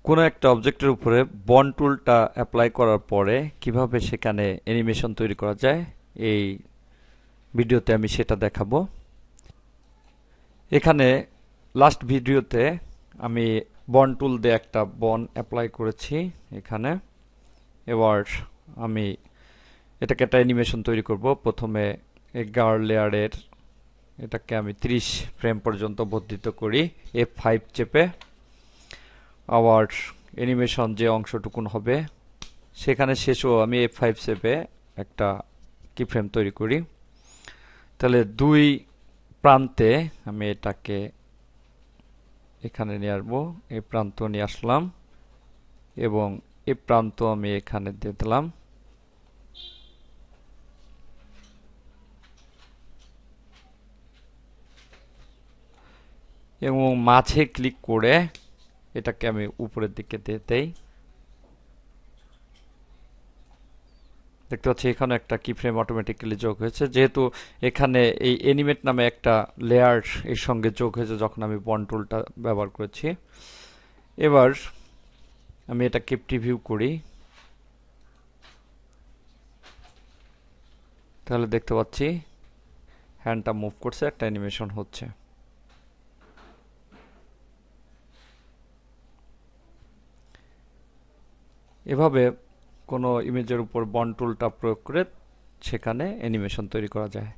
কোনো একটা অবজেক্টের উপরে বন্ড টুলটা অ্যাপ্লাই করার পরে কিভাবে সেখানে অ্যানিমেশন তৈরি করা যায়, এই ভিডিওতে আমি সেটা দেখাবো। এখানে লাস্ট ভিডিওতে আমি বন্ড টুল দিয়ে একটা বন অ্যাপ্লাই করেছি এখানে। এবার আমি এটাকে একটা অ্যানিমেশন তৈরি করব। প্রথমে এই গার্ল লেয়ারের এটাকে আমি 30 ফ্রেম পর্যন্ত বর্ধিত করি F5 চেপে। আবার অ্যানিমেশন যে অংশটুকুন হবে সেখানে শেষও আমি F5 চেপে একটা কি ফ্রেম তৈরি করি। তাহলে দুই প্রান্তে আমি এটাকে এখানে নিয়ে আসবো, এই প্রান্ত নিয়ে আসলাম এবং এই প্রান্ত আমি এখানে দিয়ে দিলাম। এবং মাঝে ক্লিক করে এটাকে আমি উপরের দিকে দিয়ে দেই। দেখতে পাচ্ছি এখানে একটা কি ফ্রেম অটোমেটিক্যালি যোগ হয়েছে, যেহেতু এখানে এই অ্যানিমেট নামে একটা লেয়ার এর সঙ্গে যোগ হয়েছে যখন আমি বন্ড টুলটা ব্যবহার করেছি। এবার আমি এটাকে প্রিভিউ করি। তাহলে দেখতে পাচ্ছি হ্যান্ডটা মুভ করছে, একটা অ্যানিমেশন হচ্ছে। এভাবে কোনো ইমেজের উপর বন্ড টুলটা প্রয়োগ করে সেখানে অ্যানিমেশন তৈরি করা যায়।